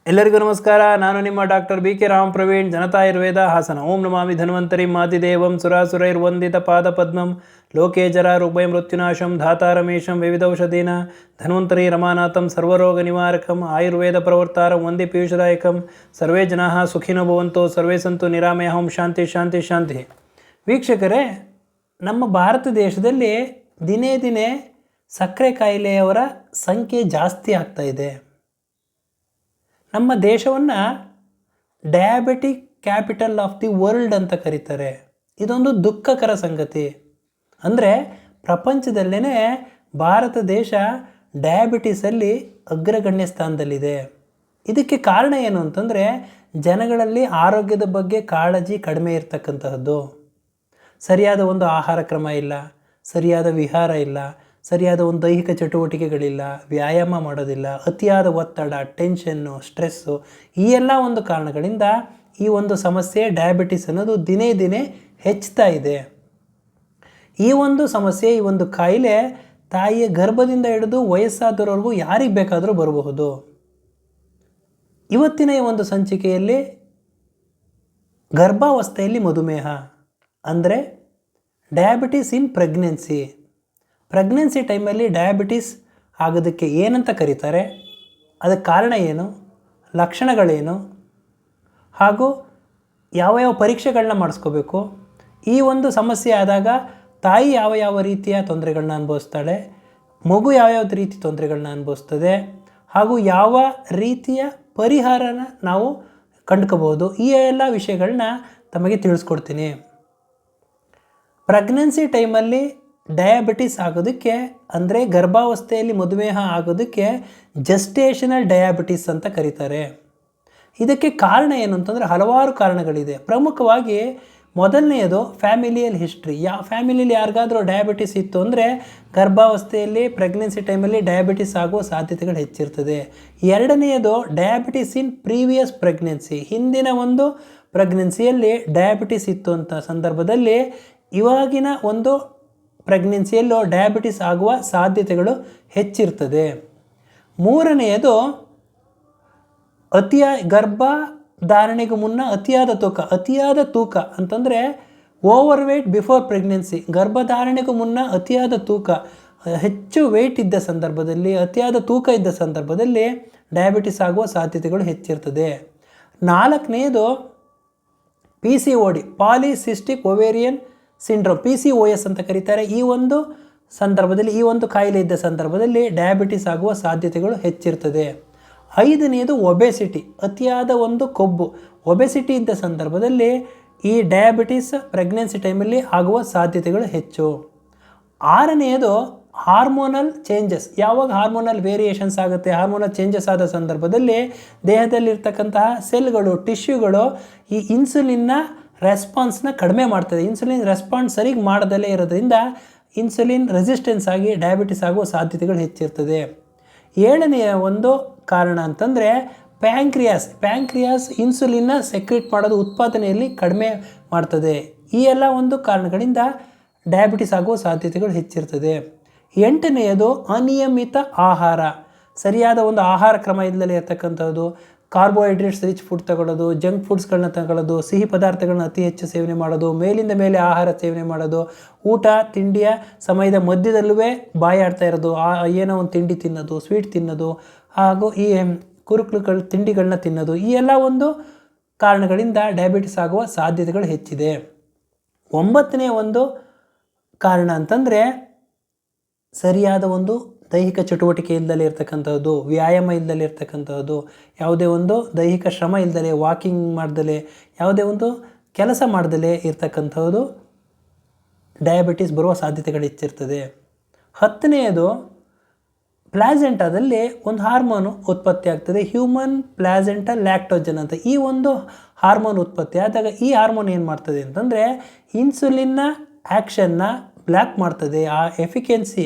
ಎಲ್ಲರಿಗೂ ನಮಸ್ಕಾರ. ನಾನು ನಿಮ್ಮ ಡಾಕ್ಟರ್ BK ರಾಮ್ ಪ್ರವೀಣ್, ಜನತಾ ಆಯುರ್ವೇದ ಹಾಸನ. ಓಂ ನಮಾಮಿ ಧನ್ವಂತರಿ ಮಾತಿದೇವಂ ಸುರಾಸುರೈರ್ವಂದಿತ ಪಾದ ಪದ್ಮಂ ಲೋಕೇ ಜರ ರುಗ್ಭಯ ಮೃತ್ಯುನಾಶಂ ಧಾತಾರಮೇಶಂ ವಿವಿಧೌಷಧೀನ ಧನ್ವಂತರಿ ರಮಾನಾಥಂ ಸರ್ವರೋಗ ನಿವಾರಕಂ ಆಯುರ್ವೇದ ಪ್ರವರ್ತಾರಂ ವಂದೇ ಪೀಯೂಷದಾಯಕಂ. ಸರ್ವೇ ಜನಾಃ ಸುಖಿನೋ ಭವಂತು, ಸರ್ವೇ ಸಂತು ನಿರಾಮಯ. ಓಂ ಶಾಂತಿ ಶಾಂತಿ ಶಾಂತಿ. ವೀಕ್ಷಕರೇ, ನಮ್ಮ ಭಾರತ ದೇಶದಲ್ಲಿ ದಿನೇ ದಿನೇ ಸಕ್ಕರೆ ಕಾಯಿಲೆಯವರ ಸಂಖ್ಯೆ ಜಾಸ್ತಿ ಆಗ್ತಾ ಇದೆ. ನಮ್ಮ ದೇಶವನ್ನು diabetic capital of the world ಅಂತ ಕರೀತಾರೆ. ಇದೊಂದು ದುಃಖಕರ ಸಂಗತಿ. ಅಂದರೆ ಪ್ರಪಂಚದಲ್ಲೇ ಭಾರತ ದೇಶ ಡಯಾಬಿಟಿಸಲ್ಲಿ ಅಗ್ರಗಣ್ಯ ಸ್ಥಾನದಲ್ಲಿದೆ. ಇದಕ್ಕೆ ಕಾರಣ ಏನು ಅಂತಂದರೆ, ಜನಗಳಲ್ಲಿ ಆರೋಗ್ಯದ ಬಗ್ಗೆ ಕಾಳಜಿ ಕಡಿಮೆ ಇರತಕ್ಕಂತಹದ್ದು, ಸರಿಯಾದ ಒಂದು ಆಹಾರ ಕ್ರಮ ಇಲ್ಲ, ಸರಿಯಾದ ವಿಹಾರ ಇಲ್ಲ, ಸರಿಯಾದ ಒಂದು ದೈಹಿಕ ಚಟುವಟಿಕೆಗಳಿಲ್ಲ, ವ್ಯಾಯಾಮ ಮಾಡೋದಿಲ್ಲ, ಅತಿಯಾದ ಒತ್ತಡ, ಟೆನ್ಷನ್ನು, ಸ್ಟ್ರೆಸ್ಸು, ಈ ಎಲ್ಲ ಒಂದು ಕಾರಣಗಳಿಂದ ಈ ಒಂದು ಸಮಸ್ಯೆ ಡಯಾಬಿಟಿಸ್ ಅನ್ನೋದು ದಿನೇ ದಿನೇ ಹೆಚ್ಚುತ್ತಾ ಇದೆ. ಈ ಒಂದು ಸಮಸ್ಯೆ, ಈ ಒಂದು ಕಾಯಿಲೆ ತಾಯಿಯ ಗರ್ಭದಿಂದ ಹಿಡಿದು ವಯಸ್ಸಾದವರೆಗೂ ಯಾರಿಗೆ ಬೇಕಾದರೂ ಬರಬಹುದು. ಇವತ್ತಿನ ಈ ಒಂದು ಸಂಚಿಕೆಯಲ್ಲಿ ಗರ್ಭಾವಸ್ಥೆಯಲ್ಲಿ ಮಧುಮೇಹ ಅಂದರೆ ಡಯಾಬಿಟಿಸ್ ಇನ್ ಪ್ರೆಗ್ನೆನ್ಸಿ ಟೈಮಲ್ಲಿ ಡಯಾಬಿಟಿಸ್ ಆಗೋದಕ್ಕೆ ಏನಂತ ಕರೀತಾರೆ, ಅದಕ್ಕೆ ಕಾರಣ ಏನು, ಲಕ್ಷಣಗಳೇನು, ಹಾಗೂ ಯಾವ ಪರೀಕ್ಷೆಗಳನ್ನ ಮಾಡಿಸ್ಕೋಬೇಕು, ಈ ಒಂದು ಸಮಸ್ಯೆ ಆದಾಗ ತಾಯಿ ಯಾವ ರೀತಿಯ ತೊಂದರೆಗಳನ್ನ ಅನುಭವಿಸ್ತಾಳೆ, ಮಗು ಯಾವ ರೀತಿ ತೊಂದರೆಗಳನ್ನ ಅನುಭವಿಸ್ತದೆ, ಹಾಗೂ ಯಾವ ರೀತಿಯ ಪರಿಹಾರನ ನಾವು ಕಂಡ್ಕೋಬೋದು, ಈ ಎಲ್ಲ ವಿಷಯಗಳನ್ನ ತಮಗೆ ತಿಳಿಸ್ಕೊಡ್ತೀನಿ. ಪ್ರೆಗ್ನೆನ್ಸಿ ಟೈಮಲ್ಲಿ ಡಯಾಬಿಟಿಸ್ ಆಗೋದಕ್ಕೆ ಅಂದರೆ ಗರ್ಭಾವಸ್ಥೆಯಲ್ಲಿ ಮಧುಮೇಹ ಆಗೋದಕ್ಕೆ ಜಸ್ಟೇಷನಲ್ ಡಯಾಬಿಟಿಸ್ ಅಂತ ಕರೀತಾರೆ. ಇದಕ್ಕೆ ಕಾರಣ ಏನು ಅಂತಂದರೆ ಹಲವಾರು ಕಾರಣಗಳಿದೆ. ಪ್ರಮುಖವಾಗಿ ಮೊದಲನೆಯದು ಫ್ಯಾಮಿಲಿಯಲ್ ಹಿಸ್ಟ್ರಿ. ಫ್ಯಾಮಿಲಿಯಲ್ಲಿ ಯಾರಿಗಾದರೂ ಡಯಾಬಿಟಿಸ್ ಇತ್ತು ಅಂದರೆ ಗರ್ಭಾವಸ್ಥೆಯಲ್ಲಿ ಪ್ರೆಗ್ನೆನ್ಸಿ ಟೈಮಲ್ಲಿ ಡಯಾಬಿಟಿಸ್ ಆಗುವ ಸಾಧ್ಯತೆಗಳು ಹೆಚ್ಚಿರ್ತದೆ. ಎರಡನೆಯದು ಡಯಾಬಿಟಿಸ್ ಇನ್ ಪ್ರೀವಿಯಸ್ ಪ್ರೆಗ್ನೆನ್ಸಿ. ಹಿಂದಿನ ಒಂದು ಪ್ರೆಗ್ನೆನ್ಸಿಯಲ್ಲಿ ಡಯಾಬಿಟಿಸ್ ಇತ್ತು ಅಂತ ಸಂದರ್ಭದಲ್ಲಿ ಇವಾಗಿನ ಒಂದು ಪ್ರೆಗ್ನೆನ್ಸಿಯಲ್ಲೂ ಡಯಾಬಿಟಿಸ್ ಆಗುವ ಸಾಧ್ಯತೆಗಳು ಹೆಚ್ಚಿರ್ತದೆ. ಮೂರನೆಯದು ಗರ್ಭಧಾರಣೆಗೂ ಮುನ್ನ ಅತಿಯಾದ ತೂಕ ಅಂತಂದರೆ ಓವರ್ ವೇಟ್ ಬಿಫೋರ್ ಪ್ರೆಗ್ನೆನ್ಸಿ. ಗರ್ಭಧಾರಣೆಗೂ ಮುನ್ನ ಅತಿಯಾದ ತೂಕ, ಹೆಚ್ಚು ವೇಟ್ ಇದ್ದ ಸಂದರ್ಭದಲ್ಲಿ, ಅತಿಯಾದ ತೂಕ ಇದ್ದ ಸಂದರ್ಭದಲ್ಲಿ ಡಯಾಬಿಟಿಸ್ ಆಗುವ ಸಾಧ್ಯತೆಗಳು ಹೆಚ್ಚಿರ್ತದೆ. ನಾಲ್ಕನೆಯದು PCOD, polycystic ovarian syndrome, PCOS ಅಂತ ಕರೀತಾರೆ. ಈ ಒಂದು ಸಂದರ್ಭದಲ್ಲಿ, ಈ ಒಂದು ಕಾಯಿಲೆ ಇದ್ದ ಸಂದರ್ಭದಲ್ಲಿ ಡಯಾಬಿಟಿಸ್ ಆಗುವ ಸಾಧ್ಯತೆಗಳು ಹೆಚ್ಚಿರ್ತದೆ. ಐದನೆಯದು ಒಬೆಸಿಟಿ, ಅತಿಯಾದ ಒಂದು ಕೊಬ್ಬು. ಒಬೆಸಿಟಿ ಇದ್ದ ಸಂದರ್ಭದಲ್ಲಿ ಈ ಡಯಾಬಿಟಿಸ್ ಪ್ರೆಗ್ನೆನ್ಸಿ ಟೈಮಲ್ಲಿ ಆಗುವ ಸಾಧ್ಯತೆಗಳು ಹೆಚ್ಚು. ಆರನೆಯದು ಹಾರ್ಮೋನಲ್ ಚೇಂಜಸ್. ಯಾವಾಗ ಹಾರ್ಮೋನಲ್ ವೇರಿಯೇಷನ್ಸ್ ಆಗುತ್ತೆ, ಹಾರ್ಮೋನಲ್ ಚೇಂಜಸ್ ಆದ ಸಂದರ್ಭದಲ್ಲಿ ದೇಹದಲ್ಲಿರ್ತಕ್ಕಂತಹ ಸೆಲ್ಗಳು, ಟಿಶ್ಯೂಗಳು ಈ ಇನ್ಸುಲಿನ್ನ ರೆಸ್ಪಾನ್ಸ್ನ ಕಡಿಮೆ ಮಾಡ್ತದೆ. ಇನ್ಸುಲಿನ್ ರೆಸ್ಪಾನ್ಸ್ ಸರಿಗೆ ಮಾಡದಲ್ಲೇ ಇರೋದ್ರಿಂದ ಇನ್ಸುಲಿನ್ ರೆಸಿಸ್ಟೆನ್ಸ್ ಆಗಿ ಡಯಾಬಿಟಿಸ್ ಆಗುವ ಸಾಧ್ಯತೆಗಳು ಹೆಚ್ಚಿರ್ತದೆ. ಏಳನೆಯ ಒಂದು ಕಾರಣ ಅಂತಂದರೆ ಪ್ಯಾಂಕ್ರಿಯಾಸ್ ಇನ್ಸುಲಿನ್ನ ಸೆಕ್ರೆಟ್ ಮಾಡೋದು, ಉತ್ಪಾದನೆಯಲ್ಲಿ ಕಡಿಮೆ ಮಾಡ್ತದೆ. ಈ ಎಲ್ಲ ಒಂದು ಕಾರಣಗಳಿಂದ ಡಯಾಬಿಟಿಸ್ ಆಗುವ ಸಾಧ್ಯತೆಗಳು ಹೆಚ್ಚಿರ್ತದೆ. ಎಂಟನೆಯದು ಅನಿಯಮಿತ ಆಹಾರ. ಸರಿಯಾದ ಒಂದು ಆಹಾರ ಕ್ರಮ ಇಲ್ಲದೆ ಇರತಕ್ಕಂಥದ್ದು, ಕಾರ್ಬೋಹೈಡ್ರೇಟ್ಸ್ ರಿಚ್ ಫುಡ್ ತಗೊಳ್ಳೋದು, ಜಂಕ್ ಫುಡ್ಸ್ಗಳನ್ನ ತಗೊಳ್ಳೋದು, ಸಿಹಿ ಪದಾರ್ಥಗಳನ್ನ ಅತಿ ಹೆಚ್ಚು ಸೇವನೆ ಮಾಡೋದು, ಮೇಲಿಂದ ಮೇಲೆ ಆಹಾರ ಸೇವನೆ ಮಾಡೋದು, ಊಟ ತಿಂಡಿಯ ಸಮಯದ ಮಧ್ಯದಲ್ಲೂ ಬಾಯಾಡ್ತಾ ಇರೋದು, ಏನೋ ಒಂದು ತಿಂಡಿ ತಿನ್ನೋದು, ಸ್ವೀಟ್ ತಿನ್ನೋದು, ಹಾಗೂ ಈ ಕುರುಕುಲುಗಳು ತಿಂಡಿಗಳನ್ನ ತಿನ್ನೋದು, ಈ ಎಲ್ಲ ಒಂದು ಕಾರಣಗಳಿಂದ ಡಯಾಬಿಟಿಸ್ ಆಗುವ ಸಾಧ್ಯತೆಗಳು ಹೆಚ್ಚಿದೆ. ಒಂಬತ್ತನೇ ಒಂದು ಕಾರಣ ಅಂತಂದರೆ ಸರಿಯಾದ ಒಂದು ದೈಹಿಕ ಚಟುವಟಿಕೆ ಇಲ್ಲದಲೇ ಇರ್ತಕ್ಕಂಥದ್ದು, ವ್ಯಾಯಾಮ ಇಲ್ಲದಲೇ ಇರ್ತಕ್ಕಂಥದ್ದು, ಯಾವುದೇ ಒಂದು ದೈಹಿಕ ಶ್ರಮ ಇಲ್ಲದಲೇ, ವಾಕಿಂಗ್ ಮಾಡ್ದಲೇ, ಯಾವುದೇ ಒಂದು ಕೆಲಸ ಮಾಡ್ದಲೇ ಇರ್ತಕ್ಕಂಥದ್ದು ಡಯಾಬಿಟಿಸ್ ಬರುವ ಸಾಧ್ಯತೆಗಳು ಹೆಚ್ಚಿರ್ತದೆ. ಹತ್ತನೆಯದು ಪ್ಲಾಸೆಂಟಾದಲ್ಲಿ ಒಂದು ಹಾರ್ಮೋನು ಉತ್ಪತ್ತಿ ಆಗ್ತದೆ, ಹ್ಯೂಮನ್ ಪ್ಲಾಸೆಂಟಾ ಲ್ಯಾಕ್ಟೋಜನ್ ಅಂತ. ಈ ಒಂದು ಹಾರ್ಮೋನ್ ಉತ್ಪತ್ತಿ ಆದಾಗ ಈ ಹಾರ್ಮೋನ್ ಏನು ಮಾಡ್ತದೆ ಅಂತಂದರೆ ಇನ್ಸುಲಿನ್ನ ಆ್ಯಕ್ಷನ್ನ ಬ್ಲಾಕ್ ಮಾಡ್ತದೆ. ಆ ಎಫಿಕೆನ್ಸಿ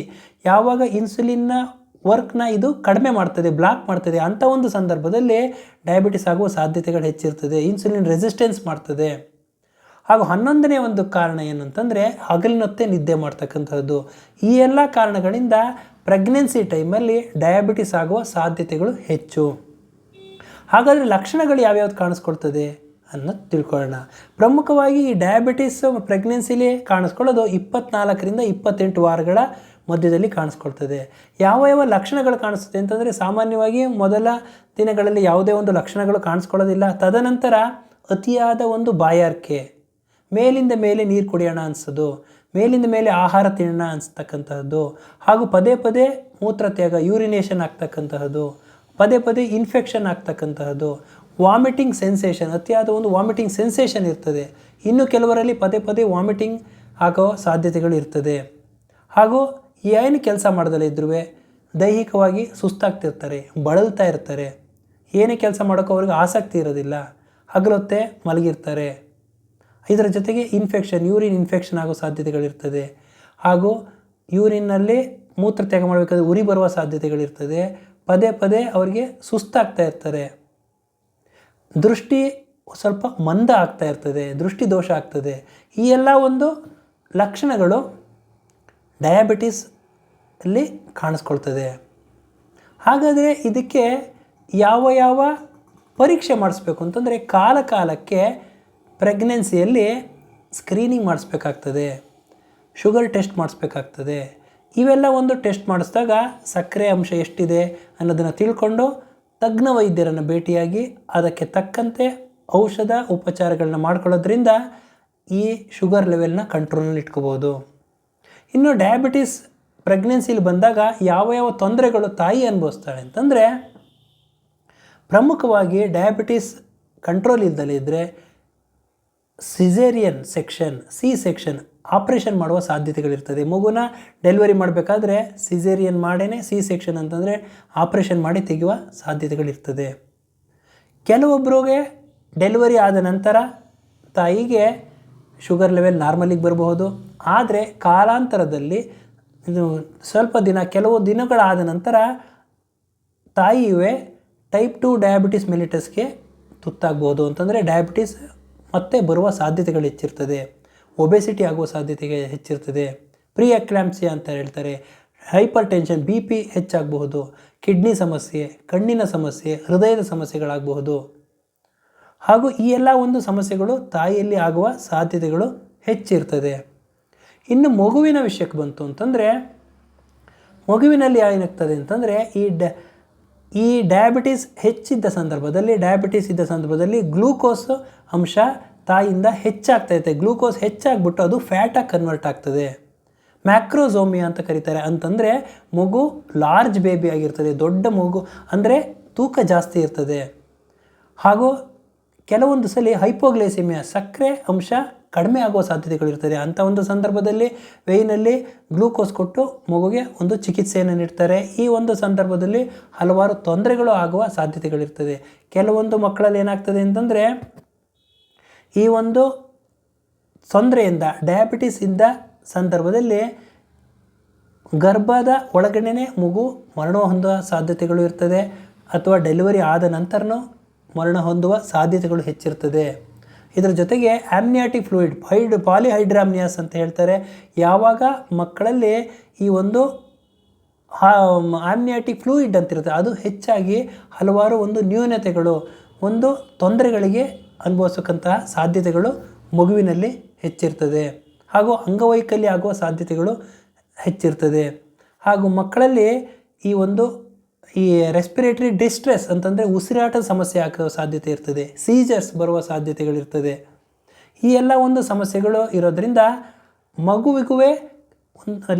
ಯಾವಾಗ ಇನ್ಸುಲಿನ್ನ ವರ್ಕ್ನ ಇದು ಕಡಿಮೆ ಮಾಡ್ತದೆ, ಬ್ಲಾಕ್ ಮಾಡ್ತದೆ, ಅಂಥ ಒಂದು ಸಂದರ್ಭದಲ್ಲಿ ಡಯಾಬಿಟಿಸ್ ಆಗುವ ಸಾಧ್ಯತೆಗಳು ಹೆಚ್ಚಿರ್ತದೆ. ಇನ್ಸುಲಿನ್ ರೆಸಿಸ್ಟೆನ್ಸ್ ಮಾಡ್ತದೆ. ಹಾಗೂ 11ನೇ ಒಂದು ಕಾರಣ ಏನಂತಂದರೆ ಹಗಲಿನೊತ್ತೇ ನಿದ್ದೆ ಮಾಡ್ತಕ್ಕಂಥದ್ದು. ಈ ಎಲ್ಲ ಕಾರಣಗಳಿಂದ ಪ್ರೆಗ್ನೆನ್ಸಿ ಟೈಮಲ್ಲಿ ಡಯಾಬಿಟಿಸ್ ಆಗುವ ಸಾಧ್ಯತೆಗಳು ಹೆಚ್ಚು. ಹಾಗಾದರೆ ಲಕ್ಷಣಗಳು ಯಾವ್ಯಾವ್ದು ಕಾಣಿಸ್ಕೊಳ್ತದೆ ಅನ್ನೋದು ತಿಳ್ಕೊಳ್ಳೋಣ. ಪ್ರಮುಖವಾಗಿ ಈ ಡಯಾಬಿಟಿಸ್ ಪ್ರೆಗ್ನೆನ್ಸಿಲಿ ಕಾಣಿಸ್ಕೊಳ್ಳೋದು 24ರಿಂದ 28 ವಾರಗಳ ಮಧ್ಯದಲ್ಲಿ ಕಾಣಿಸ್ಕೊಳ್ತದೆ. ಯಾವ ಯಾವ ಲಕ್ಷಣಗಳು ಕಾಣಿಸ್ತದೆ ಅಂತಂದರೆ, ಸಾಮಾನ್ಯವಾಗಿ ಮೊದಲ ದಿನಗಳಲ್ಲಿ ಯಾವುದೇ ಒಂದು ಲಕ್ಷಣಗಳು ಕಾಣಿಸ್ಕೊಳ್ಳೋದಿಲ್ಲ. ತದನಂತರ ಅತಿಯಾದ ಒಂದು ಬಾಯಾರಿಕೆ, ಮೇಲಿಂದ ಮೇಲೆ ನೀರು ಕುಡಿಯೋಣ ಅನಿಸೋದು, ಮೇಲಿಂದ ಮೇಲೆ ಆಹಾರ ತಿನ್ನೋಣ ಅನಿಸ್ತಕ್ಕಂತಹದ್ದು, ಹಾಗೂ ಪದೇ ಪದೇ ಮೂತ್ರತ್ಯಾಗ ಯೂರಿನೇಷನ್ ಆಗ್ತಕ್ಕಂತಹದ್ದು, ಪದೇ ಪದೇ ಇನ್ಫೆಕ್ಷನ್ ಆಗ್ತಕ್ಕಂತಹದ್ದು, ವಾಮಿಟಿಂಗ್ ಸೆನ್ಸೇಷನ್, ಅತಿಯಾದ ಒಂದು ವಾಮಿಟಿಂಗ್ ಸೆನ್ಸೇಷನ್ ಇರ್ತದೆ. ಇನ್ನು ಕೆಲವರಲ್ಲಿ ಪದೇ ಪದೇ ವಾಮಿಟಿಂಗ್ ಆಗೋ ಸಾಧ್ಯತೆಗಳು ಇರ್ತದೆ. ಹಾಗೂ ಏನು ಕೆಲಸ ಮಾಡೋದಲ್ಲ ಇದ್ರೂ ದೈಹಿಕವಾಗಿ ಸುಸ್ತಾಗ್ತಿರ್ತಾರೆ, ಬಳಲ್ತಾ ಇರ್ತಾರೆ, ಏನೇ ಕೆಲಸ ಮಾಡೋಕ್ಕೆ ಅವ್ರಿಗೆ ಆಸಕ್ತಿ ಇರೋದಿಲ್ಲ, ಹಗಲೊತ್ತೆ ಮಲಗಿರ್ತಾರೆ. ಇದರ ಜೊತೆಗೆ ಇನ್ಫೆಕ್ಷನ್, ಯೂರಿನ್ ಇನ್ಫೆಕ್ಷನ್ ಆಗೋ ಸಾಧ್ಯತೆಗಳಿರ್ತದೆ. ಹಾಗೂ ಯೂರಿನ್ನಲ್ಲಿ ಮೂತ್ರತ್ಯಾಗ ಮಾಡಬೇಕಾದ್ರೆ ಉರಿ ಬರುವ ಸಾಧ್ಯತೆಗಳಿರ್ತದೆ. ಪದೇ ಪದೇ ಅವರಿಗೆ ಸುಸ್ತಾಗ್ತಾ ಇರ್ತಾರೆ. ದೃಷ್ಟಿ ಸ್ವಲ್ಪ ಮಂದ ಆಗ್ತಾ ಇರ್ತದೆ, ದೃಷ್ಟಿ ದೋಷ ಆಗ್ತದೆ. ಈ ಎಲ್ಲ ಒಂದು ಲಕ್ಷಣಗಳು ಡಯಾಬಿಟಿಸ್ ಅಲ್ಲಿ ಕಾಣಿಸ್ಕೊಳ್ತದೆ. ಹಾಗಾದರೆ ಇದಕ್ಕೆ ಯಾವ ಯಾವ ಪರೀಕ್ಷೆ ಮಾಡಿಸ್ಬೇಕು ಅಂತಂದರೆ, ಕಾಲಕ್ಕೆ ಪ್ರೆಗ್ನೆನ್ಸಿಯಲ್ಲಿ ಸ್ಕ್ರೀನಿಂಗ್ ಮಾಡಿಸ್ಬೇಕಾಗ್ತದೆ, ಶುಗರ್ ಟೆಸ್ಟ್ ಮಾಡಿಸ್ಬೇಕಾಗ್ತದೆ. ಇವೆಲ್ಲ ಒಂದು ಟೆಸ್ಟ್ ಮಾಡಿಸಿದಾಗ ಸಕ್ಕರೆ ಅಂಶ ಎಷ್ಟಿದೆ ಅನ್ನೋದನ್ನು ತಿಳ್ಕೊಂಡು ತಜ್ಞ ವೈದ್ಯರನ್ನು ಭೇಟಿಯಾಗಿ ಅದಕ್ಕೆ ತಕ್ಕಂತೆ ಔಷಧ ಉಪಚಾರಗಳನ್ನ ಮಾಡ್ಕೊಳ್ಳೋದ್ರಿಂದ ಈ ಶುಗರ್ ಲೆವೆಲ್ನ ಕಂಟ್ರೋಲಲ್ಲಿ ಇಟ್ಕೋಬೋದು. ಇನ್ನು ಡಯಾಬಿಟಿಸ್ ಪ್ರೆಗ್ನೆನ್ಸಿಲಿ ಬಂದಾಗ ಯಾವ ಯಾವ ತೊಂದರೆಗಳು ತಾಯಿ ಅನುಭವಿಸ್ತಾಳೆ ಅಂತಂದರೆ, ಪ್ರಮುಖವಾಗಿ ಡಯಾಬಿಟಿಸ್ ಕಂಟ್ರೋಲ್ ಇಲ್ದಲೇ ಇದ್ದರೆ ಸಿಸೇರಿಯನ್ ಸೆಕ್ಷನ್, ಸೆಕ್ಷನ್ ಆಪ್ರೇಷನ್ ಮಾಡುವ ಸಾಧ್ಯತೆಗಳಿರ್ತದೆ. ಮಗುನ ಡೆಲಿವರಿ ಮಾಡಬೇಕಾದ್ರೆ ಸಿಸೇರಿಯನ್ ಮಾಡೇ ಸೆಕ್ಷನ್ ಅಂತಂದರೆ ಆಪ್ರೇಷನ್ ಮಾಡಿ ತೆಗೆಯುವ ಸಾಧ್ಯತೆಗಳಿರ್ತದೆ. ಕೆಲವೊಬ್ಬರಿಗೆ ಡೆಲಿವರಿ ಆದ ನಂತರ ತಾಯಿಗೆ ಶುಗರ್ ಲೆವೆಲ್ ನಾರ್ಮಲಿಗೆ ಬರಬಹುದು. ಆದರೆ ಕಾಲಾಂತರದಲ್ಲಿ ಸ್ವಲ್ಪ ದಿನ, ಕೆಲವು ದಿನಗಳಾದ ನಂತರ ತಾಯಿಯೇ ಟೈಪ್ 2 ಡಯಾಬಿಟಿಸ್ ಮೆಲಿಟಸ್ಗೆ ತುತ್ತಾಗ್ಬೋದು. ಅಂತಂದರೆ ಡಯಾಬಿಟಿಸ್ ಮತ್ತೆ ಬರುವ ಸಾಧ್ಯತೆಗಳು ಹೆಚ್ಚಿರ್ತದೆ, ಒಬೆಸಿಟಿ ಆಗುವ ಸಾಧ್ಯತೆಗೆ ಹೆಚ್ಚಿರ್ತದೆ, ಪ್ರೀ ಎಕ್ಲಾಂಪ್ಸಿಯಾ ಅಂತ ಹೇಳ್ತಾರೆ, ಹೈಪರ್ ಟೆನ್ಷನ್, BP ಹೆಚ್ಚಾಗಬಹುದು, ಕಿಡ್ನಿ ಸಮಸ್ಯೆ, ಕಣ್ಣಿನ ಸಮಸ್ಯೆ, ಹೃದಯದ ಸಮಸ್ಯೆಗಳಾಗಬಹುದು. ಹಾಗೂ ಈ ಎಲ್ಲ ಒಂದು ಸಮಸ್ಯೆಗಳು ತಾಯಿಯಲ್ಲಿ ಆಗುವ ಸಾಧ್ಯತೆಗಳು ಹೆಚ್ಚಿರ್ತದೆ. ಇನ್ನು ಮಗುವಿನ ವಿಷಯಕ್ಕೆ ಬಂತು ಅಂತಂದರೆ, ಮಗುವಿನಲ್ಲಿ ಏನಾಗ್ತದೆ ಅಂತಂದರೆ, ಈ ಡಯಾಬಿಟಿಸ್ ಇದ್ದ ಸಂದರ್ಭದಲ್ಲಿ ಗ್ಲೂಕೋಸ್ ಅಂಶ ತಾಯಿಯಿಂದ ಹೆಚ್ಚಾಗ್ತೈತೆ. ಗ್ಲೂಕೋಸ್ ಹೆಚ್ಚಾಗ್ಬಿಟ್ಟು ಅದು ಫ್ಯಾಟಾಗಿ ಕನ್ವರ್ಟ್ ಆಗ್ತದೆ. ಮ್ಯಾಕ್ರೋಸೋಮಿಯಾ ಅಂತ ಕರೀತಾರೆ. ಅಂತಂದರೆ ಮಗು ಲಾರ್ಜ್ ಬೇಬಿ ಆಗಿರ್ತದೆ, ದೊಡ್ಡ ಮಗು ಅಂದರೆ ತೂಕ ಜಾಸ್ತಿ ಇರ್ತದೆ. ಹಾಗೂ ಕೆಲವೊಂದು ಸಲ ಹೈಪೋಗ್ಲೈಸಿಮಿಯಾ, ಸಕ್ಕರೆ ಅಂಶ ಕಡಿಮೆ ಆಗುವ ಸಾಧ್ಯತೆಗಳಿರ್ತದೆ. ಅಂಥ ಒಂದು ಸಂದರ್ಭದಲ್ಲಿ ವೇಯ್ನಲ್ಲಿ ಗ್ಲೂಕೋಸ್ ಕೊಟ್ಟು ಮಗುಗೆ ಒಂದು ಚಿಕಿತ್ಸೆಯನ್ನು ನೀಡ್ತಾರೆ. ಈ ಒಂದು ಸಂದರ್ಭದಲ್ಲಿ ಹಲವಾರು ತೊಂದರೆಗಳು ಆಗುವ ಸಾಧ್ಯತೆಗಳಿರ್ತದೆ. ಕೆಲವೊಂದು ಮಕ್ಕಳಲ್ಲಿ ಏನಾಗ್ತದೆ ಅಂತಂದರೆ, ಈ ಒಂದು ತೊಂದರೆಯಿಂದ, ಡಯಾಬಿಟಿಸ್ ಇದ್ದ ಸಂದರ್ಭದಲ್ಲಿ ಗರ್ಭದ ಒಳಗಡೆನೇ ಮಗು ಮರಣ ಹೊಂದುವ ಸಾಧ್ಯತೆಗಳು ಇರ್ತದೆ, ಅಥವಾ ಡೆಲಿವರಿ ಆದ ನಂತರನೂ ಮರಣ ಹೊಂದುವ ಸಾಧ್ಯತೆಗಳು ಹೆಚ್ಚಿರ್ತದೆ. ಇದರ ಜೊತೆಗೆ ಆಮ್ನಿಯಾಟಿಕ್ ಫ್ಲೂಯಿಡ್, ಪಾಲಿಹೈಡ್ರಾಮ್ನಿಯಾಸ್ ಅಂತ ಹೇಳ್ತಾರೆ. ಯಾವಾಗ ಮಕ್ಕಳಲ್ಲಿ ಈ ಒಂದು ಆಮ್ನಿಯಾಟಿಕ್ ಫ್ಲೂಯಿಡ್ ಅಂತಿರುತ್ತೆ, ಅದು ಹೆಚ್ಚಾಗಿ ಹಲವಾರು ಒಂದು ನ್ಯೂನತೆಗಳು, ಒಂದು ತೊಂದರೆಗಳಿಗೆ ಅನುಭವಿಸೋಕ್ಕಂತಹ ಸಾಧ್ಯತೆಗಳು ಮಗುವಿನಲ್ಲಿ ಹೆಚ್ಚಿರ್ತದೆ. ಹಾಗೂ ಅಂಗವೈಕಲ್ಯ ಆಗುವ ಸಾಧ್ಯತೆಗಳು ಹೆಚ್ಚಿರ್ತದೆ. ಹಾಗೂ ಮಕ್ಕಳಲ್ಲಿ ಈ ರೆಸ್ಪಿರೇಟರಿ ಡಿಸ್ಟ್ರೆಸ್ ಅಂತಂದರೆ ಉಸಿರಾಟದ ಸಮಸ್ಯೆ ಆಗೋ ಸಾಧ್ಯತೆ ಇರ್ತದೆ, ಸೀಜರ್ಸ್ ಬರುವ ಸಾಧ್ಯತೆಗಳಿರ್ತದೆ. ಈ ಎಲ್ಲ ಒಂದು ಸಮಸ್ಯೆಗಳು ಇರೋದರಿಂದ ಮಗುವಿಗೂ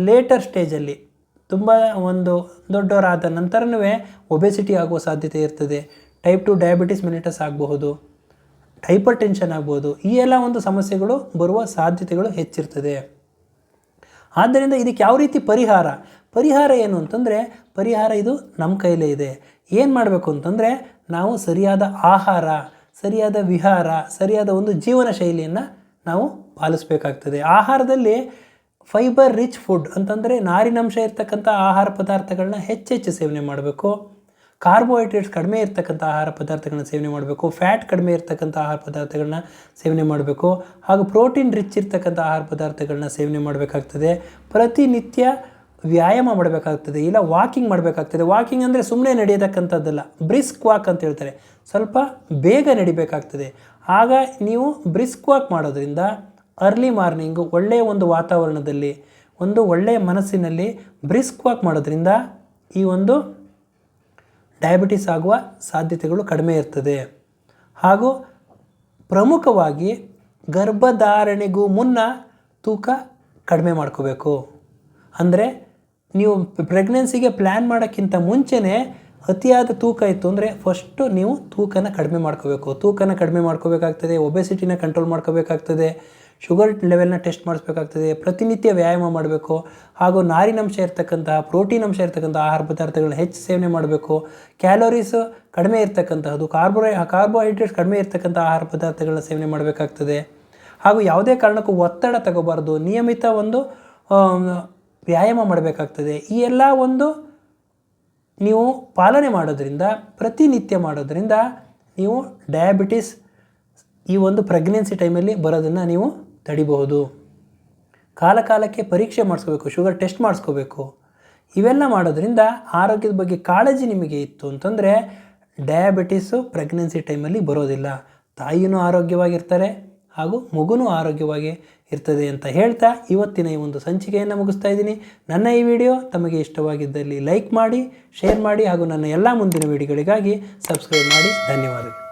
ಲೇಟರ್ ಸ್ಟೇಜಲ್ಲಿ, ತುಂಬ ಒಂದು ದೊಡ್ಡವರಾದ ನಂತರನೂ ಒಬೆಸಿಟಿ ಆಗುವ ಸಾಧ್ಯತೆ ಇರ್ತದೆ, ಟೈಪ್ 2 ಡಯಾಬಿಟಿಸ್ ಮೆಲಿಟಸ್ ಆಗಬಹುದು, ಹೈಪರ್ ಟೆನ್ಷನ್ ಆಗ್ಬೋದು. ಈ ಎಲ್ಲ ಒಂದು ಸಮಸ್ಯೆಗಳು ಬರುವ ಸಾಧ್ಯತೆಗಳು ಹೆಚ್ಚಿರ್ತದೆ. ಆದ್ದರಿಂದ ಇದಕ್ಕೆ ಯಾವ ರೀತಿ ಪರಿಹಾರ ಏನು ಅಂತಂದರೆ, ಪರಿಹಾರ ಇದು ನಮ್ಮ ಕೈಲೇ ಇದೆ. ಏನು ಮಾಡಬೇಕು ಅಂತಂದರೆ, ನಾವು ಸರಿಯಾದ ಆಹಾರ, ಸರಿಯಾದ ವಿಹಾರ, ಸರಿಯಾದ ಒಂದು ಜೀವನ ಶೈಲಿಯನ್ನು ನಾವು ಪಾಲಿಸಬೇಕಾಗ್ತದೆ. ಆಹಾರದಲ್ಲಿ ಫೈಬರ್ ರಿಚ್ ಫುಡ್ ಅಂತಂದರೆ ನಾರಿನಂಶ ಇರ್ತಕ್ಕಂಥ ಆಹಾರ ಪದಾರ್ಥಗಳನ್ನ ಹೆಚ್ಚೆಚ್ಚು ಸೇವನೆ ಮಾಡಬೇಕು. ಕಾರ್ಬೋಹೈಡ್ರೇಟ್ಸ್ ಕಡಿಮೆ ಇರ್ತಕ್ಕಂಥ ಆಹಾರ ಪದಾರ್ಥಗಳನ್ನ ಸೇವನೆ ಮಾಡಬೇಕು. ಫ್ಯಾಟ್ ಕಡಿಮೆ ಇರ್ತಕ್ಕಂಥ ಆಹಾರ ಪದಾರ್ಥಗಳನ್ನ ಸೇವನೆ ಮಾಡಬೇಕು. ಹಾಗೂ ಪ್ರೋಟೀನ್ ರಿಚ್ ಇರ್ತಕ್ಕಂಥ ಆಹಾರ ಪದಾರ್ಥಗಳನ್ನ ಸೇವನೆ ಮಾಡಬೇಕಾಗ್ತದೆ. ಪ್ರತಿನಿತ್ಯ ವ್ಯಾಯಾಮ ಮಾಡಬೇಕಾಗ್ತದೆ, ಇಲ್ಲ ವಾಕಿಂಗ್ ಮಾಡಬೇಕಾಗ್ತದೆ. ವಾಕಿಂಗ್ ಅಂದರೆ ಸುಮ್ಮನೆ ನಡೆಯತಕ್ಕಂಥದ್ದಲ್ಲ, ಬ್ರಿಸ್ಕ್ ವಾಕ್ ಅಂತ ಹೇಳ್ತಾರೆ. ಸ್ವಲ್ಪ ಬೇಗ ನಡಿಬೇಕಾಗ್ತದೆ. ಆಗ ನೀವು ಬ್ರಿಸ್ಕ್ ವಾಕ್ ಮಾಡೋದ್ರಿಂದ ಅರ್ಲಿ ಮಾರ್ನಿಂಗು ಒಳ್ಳೆಯ ಒಂದು ವಾತಾವರಣದಲ್ಲಿ, ಒಂದು ಒಳ್ಳೆಯ ಮನಸ್ಸಿನಲ್ಲಿ ಬ್ರಿಸ್ಕ್ ವಾಕ್ ಮಾಡೋದ್ರಿಂದ ಈ ಒಂದು ಡಯಾಬಿಟಿಸ್ ಆಗುವ ಸಾಧ್ಯತೆಗಳು ಕಡಿಮೆ ಇರ್ತದೆ. ಹಾಗೂ ಪ್ರಮುಖವಾಗಿ ಗರ್ಭಧಾರಣೆಗೂ ಮುನ್ನ ತೂಕ ಕಡಿಮೆ ಮಾಡ್ಕೋಬೇಕು. ಅಂದರೆ ನೀವು ಪ್ರೆಗ್ನೆನ್ಸಿಗೆ ಪ್ಲ್ಯಾನ್ ಮಾಡೋಕ್ಕಿಂತ ಮುಂಚೆನೇ ಅತಿಯಾದ ತೂಕ ಇತ್ತು ಅಂದರೆ ಫಸ್ಟು ನೀವು ತೂಕನ ಕಡಿಮೆ ಮಾಡ್ಕೋಬೇಕು. ತೂಕನ ಕಡಿಮೆ ಮಾಡ್ಕೋಬೇಕಾಗ್ತದೆ, ಒಬೆಸಿಟಿನ ಕಂಟ್ರೋಲ್ ಮಾಡ್ಕೋಬೇಕಾಗ್ತದೆ, ಶುಗರ್ ಲೆವೆಲ್ನ ಟೆಸ್ಟ್ ಮಾಡಿಸ್ಬೇಕಾಗ್ತದೆ, ಪ್ರತಿನಿತ್ಯ ವ್ಯಾಯಾಮ ಮಾಡಬೇಕು. ಹಾಗೂ ನಾರಿನಂಶ ಇರ್ತಕ್ಕಂತಹ, ಪ್ರೋಟೀನ್ ಅಂಶ ಇರ್ತಕ್ಕಂಥ ಆಹಾರ ಪದಾರ್ಥಗಳನ್ನ ಹೆಚ್ಚು ಸೇವನೆ ಮಾಡಬೇಕು. ಕ್ಯಾಲೋರೀಸ್ ಕಡಿಮೆ ಇರ್ತಕ್ಕಂತಹದ್ದು, ಕಾರ್ಬೋಹೈಡ್ರೇಟ್ಸ್ ಕಡಿಮೆ ಇರ್ತಕ್ಕಂಥ ಆಹಾರ ಪದಾರ್ಥಗಳನ್ನ ಸೇವನೆ ಮಾಡಬೇಕಾಗ್ತದೆ. ಹಾಗೂ ಯಾವುದೇ ಕಾರಣಕ್ಕೂ ಒತ್ತಡ ತಗೋಬಾರ್ದು, ನಿಯಮಿತ ಒಂದು ವ್ಯಾಯಾಮ ಮಾಡಬೇಕಾಗ್ತದೆ. ಈ ಎಲ್ಲ ಒಂದು ನೀವು ಪಾಲನೆ ಮಾಡೋದ್ರಿಂದ, ಪ್ರತಿನಿತ್ಯ ಮಾಡೋದ್ರಿಂದ ನೀವು ಡಯಾಬಿಟಿಸ್ ಈ ಒಂದು ಪ್ರೆಗ್ನೆನ್ಸಿ ಟೈಮಲ್ಲಿ ಬರೋದನ್ನು ನೀವು ತಡಿಬಹುದು. ಕಾಲಕಾಲಕ್ಕೆ ಪರೀಕ್ಷೆ ಮಾಡಿಸ್ಕೋಬೇಕು, ಶುಗರ್ ಟೆಸ್ಟ್ ಮಾಡಿಸ್ಕೋಬೇಕು. ಇವೆಲ್ಲ ಮಾಡೋದ್ರಿಂದ ಆರೋಗ್ಯದ ಬಗ್ಗೆ ಕಾಳಜಿ ನಿಮಗೆ ಇತ್ತು ಅಂತಂದರೆ ಡಯಾಬಿಟಿಸು ಪ್ರೆಗ್ನೆನ್ಸಿ ಟೈಮಲ್ಲಿ ಬರೋದಿಲ್ಲ. ತಾಯಿಯೂ ಆರೋಗ್ಯವಾಗಿರ್ತಾರೆ ಹಾಗೂ ಮಗುನೂ ಆರೋಗ್ಯವಾಗಿ ಇರ್ತದೆ ಅಂತ ಹೇಳ್ತಾ ಇವತ್ತಿನ ಈ ಒಂದು ಸಂಚಿಕೆಯನ್ನು ಮುಗಿಸ್ತಾ ಇದ್ದೀನಿ. ನನ್ನ ಈ ವಿಡಿಯೋ ತಮಗೆ ಇಷ್ಟವಾಗಿದ್ದಲ್ಲಿ ಲೈಕ್ ಮಾಡಿ, ಶೇರ್ ಮಾಡಿ ಹಾಗೂ ನನ್ನ ಎಲ್ಲ ಮುಂದಿನ ವಿಡಿಯೋಗಳಿಗಾಗಿ ಸಬ್ಸ್ಕ್ರೈಬ್ ಮಾಡಿ. ಧನ್ಯವಾದಗಳು.